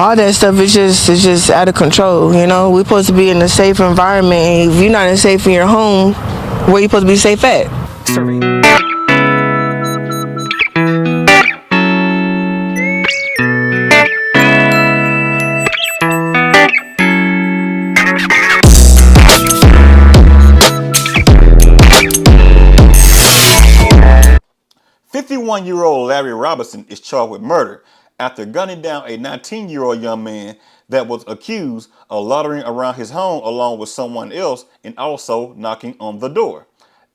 all that stuff is just out of control. You know, we're supposed to be in a safe environment. And if you're not safe in your home, where you supposed to be safe at? Survey. 51-year-old Larry Robertson is charged with murder after gunning down a 19-year-old young man that was accused of loitering around his home along with someone else and also knocking on the door.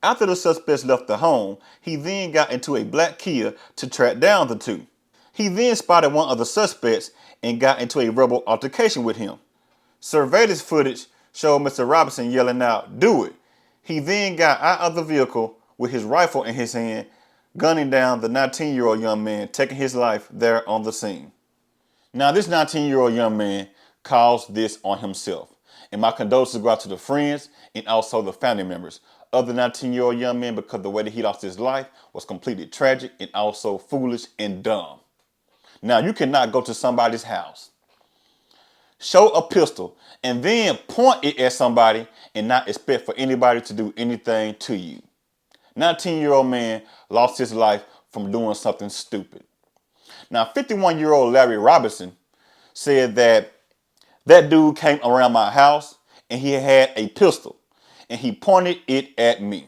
After the suspects left the home, he then got into a black Kia to track down the two. He then spotted one of the suspects and got into a verbal altercation with him. Surveillance footage showed Mr. Robertson yelling out, "Do it." He then got out of the vehicle with his rifle in his hand, gunning down the 19-year-old young man, taking his life there on the scene. Now, this 19-year-old young man caused this on himself. And my condolences go out to the friends and also the family members of the 19-year-old young man, because the way that he lost his life was completely tragic and also foolish and dumb. Now, you cannot go to somebody's house, show a pistol, and then point it at somebody and not expect for anybody to do anything to you. 19-year-old man lost his life from doing something stupid. Now, 51-year-old Larry Robertson said that dude came around my house and he had a pistol and he pointed it at me.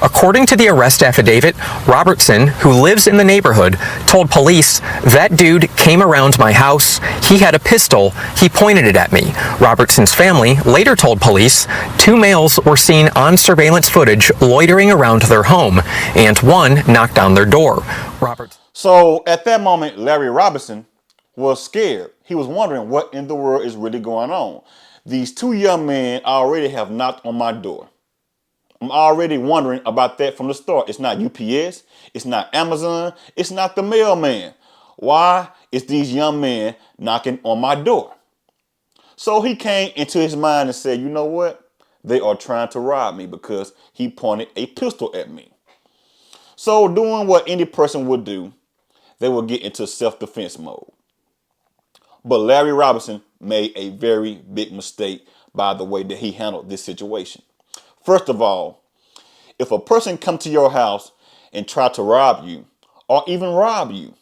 According to the arrest affidavit, Robertson, who lives in the neighborhood, told police, "That dude came around my house, he had a pistol, he pointed it at me." Robertson's family later told police 2 males were seen on surveillance footage loitering around their home, and one knocked on their door. So at that moment, Larry Robertson was scared. He was wondering what in the world is really going on. These 2 young men already have knocked on my door. I'm already wondering about that from the start. It's not UPS. It's not Amazon. It's not the mailman. Why is these young men knocking on my door? So he came into his mind and said, you know what? They are trying to rob me because he pointed a pistol at me. So doing what any person would do, they will get into self-defense mode. But Larry Robertson made a very big mistake by the way that he handled this situation. First of all, if a person come to your house and try to rob you or even rob you,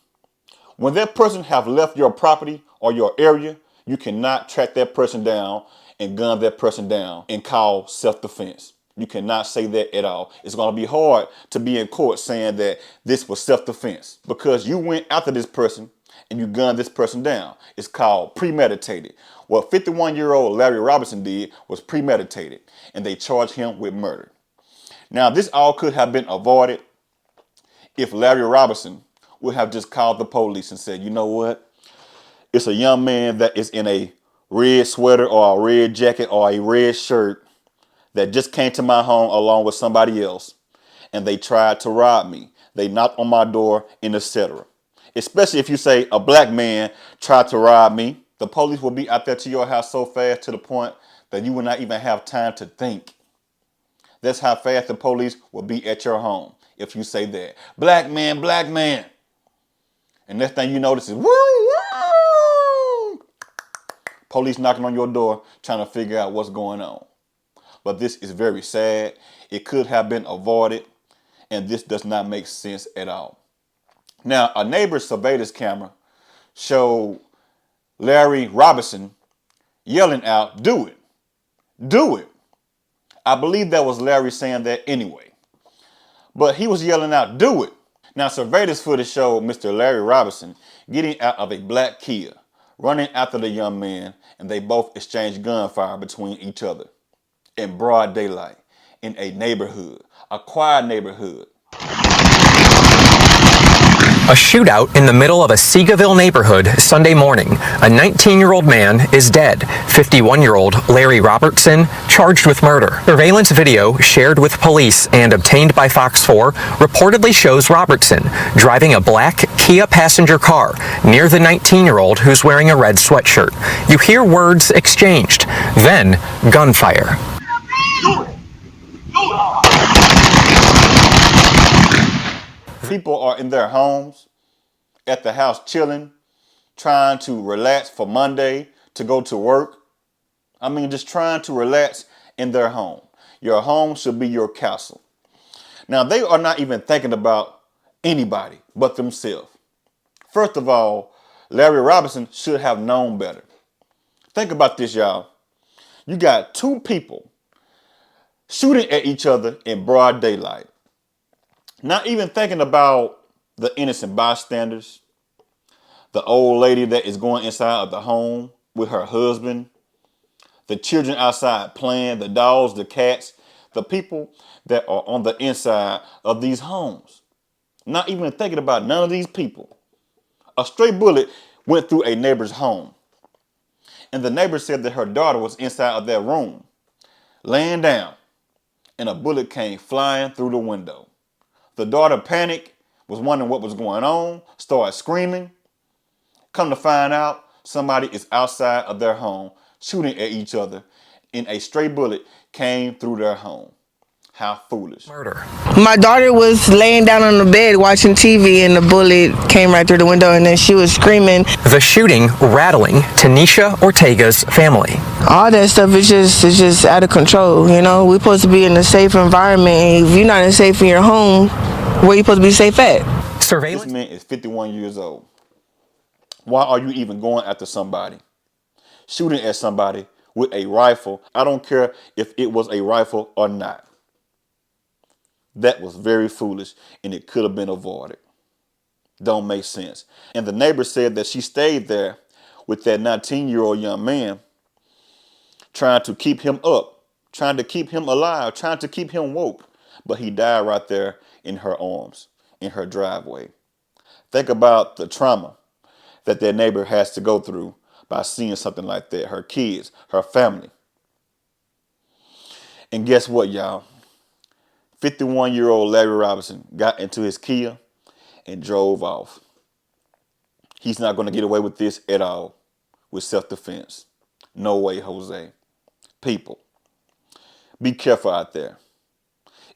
when that person have left your property or your area, you cannot track that person down and gun that person down and call self-defense. You cannot say that at all. It's going to be hard to be in court saying that this was self-defense because you went after this person and you gunned this person down. It's called premeditated. What 51-year-old Larry Robertson did was premeditated, and they charged him with murder. Now, this all could have been avoided if Larry Robertson would have just called the police and said, you know what? It's a young man that is in a red sweater or a red jacket or a red shirt that just came to my home along with somebody else, and they tried to rob me. They knocked on my door and etc. Especially if you say a black man tried to rob me, the police will be out there to your house so fast to the point that you will not even have time to think. That's how fast the police will be at your home if you say that. Black man, black man. And next thing you notice is, woo, woo. Police knocking on your door trying to figure out what's going on. But this is very sad. It could have been avoided, and this does not make sense at all. Now, a neighbor's surveillance camera showed Larry Robertson yelling out, "Do it, do it." I believe that was Larry saying that anyway. But he was yelling out, "Do it." Now, surveillance footage showed Mr. Larry Robertson getting out of a black Kia, running after the young man, and they both exchanged gunfire between each other in broad daylight, in a neighborhood, a quiet neighborhood. A shootout in the middle of a Seagoville neighborhood Sunday morning. A 19-year-old man is dead. 51-year-old Larry Robertson charged with murder. Surveillance video shared with police and obtained by Fox 4 reportedly shows Robertson driving a black Kia passenger car near the 19-year-old who's wearing a red sweatshirt. You hear words exchanged, then gunfire. People are in their homes, at the house chilling, trying to relax for Monday to go to work. I mean, just trying to relax in their home. Your home should be your castle. Now, they are not even thinking about anybody but themselves. First of all, Larry Robertson should have known better. Think about this, y'all. You got two people shooting at each other in broad daylight. Not even thinking about the innocent bystanders, the old lady that is going inside of the home with her husband, the children outside playing, the dogs, the cats, the people that are on the inside of these homes. Not even thinking about none of these people. A stray bullet went through a neighbor's home. And the neighbor said that her daughter was inside of their room, laying down, and a bullet came flying through the window. The daughter panicked, was wondering what was going on, started screaming. Come to find out, somebody is outside of their home shooting at each other, and a stray bullet came through their home. How foolish. Murder. My daughter was laying down on the bed watching TV and the bullet came right through the window and then she was screaming. The shooting rattling Tanisha Ortega's family. All that stuff is just out of control, you know? We're supposed to be in a safe environment. And if you're not safe in your home, where you supposed to be safe at? Surveillance. This man is 51 years old. Why are you even going after somebody? Shooting at somebody with a rifle. I don't care if it was a rifle or not. That was very foolish and it could have been avoided. Don't make sense. And the neighbor said that she stayed there with that 19-year-old young man, trying to keep him up, trying to keep him alive, trying to keep him woke. But he died right there in her arms, in her driveway. Think about the trauma that their neighbor has to go through by seeing something like that. Her kids, her family. And guess what, y'all? 51-year-old Larry Robertson got into his Kia and drove off. He's not going to get away with this at all, with self-defense. No way, Jose. People, be careful out there.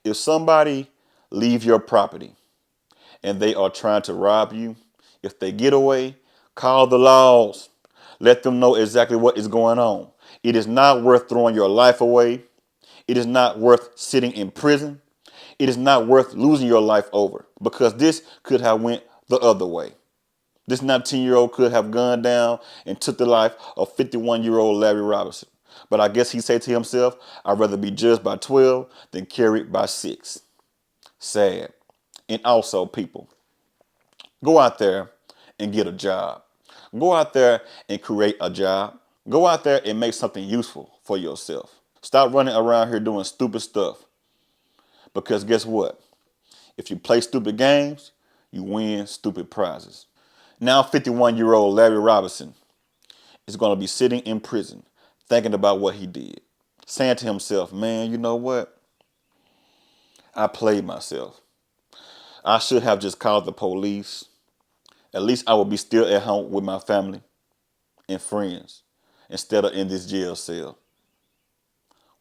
If somebody leave your property and they are trying to rob you, if they get away, call the laws. Let them know exactly what is going on. It is not worth throwing your life away. It is not worth sitting in prison. It is not worth losing your life over, because this could have went the other way. This 19-year-old could have gone down and took the life of 51-year-old Larry Robertson. But I guess he said to himself, I'd rather be judged by 12 than carried by 6. Sad. And also, people, go out there and get a job. Go out there and create a job. Go out there and make something useful for yourself. Stop running around here doing stupid stuff. Because guess what? If you play stupid games, you win stupid prizes. Now 51-year-old Larry Robertson is going to be sitting in prison thinking about what he did. Saying to himself, man, you know what? I played myself. I should have just called the police. At least I would be still at home with my family and friends instead of in this jail cell.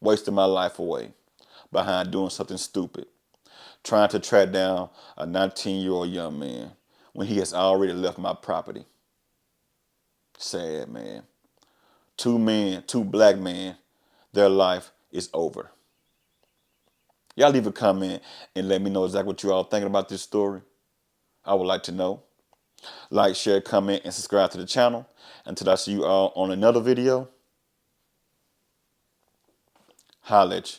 Wasting my life away behind doing something stupid. Trying to track down a 19-year-old young man when he has already left my property. Sad, man. Two black men, their life is over. Y'all leave a comment and let me know exactly what you all thinking about this story. I would like to know. Like, share, comment, and subscribe to the channel. Until I see you all on another video, holla at you.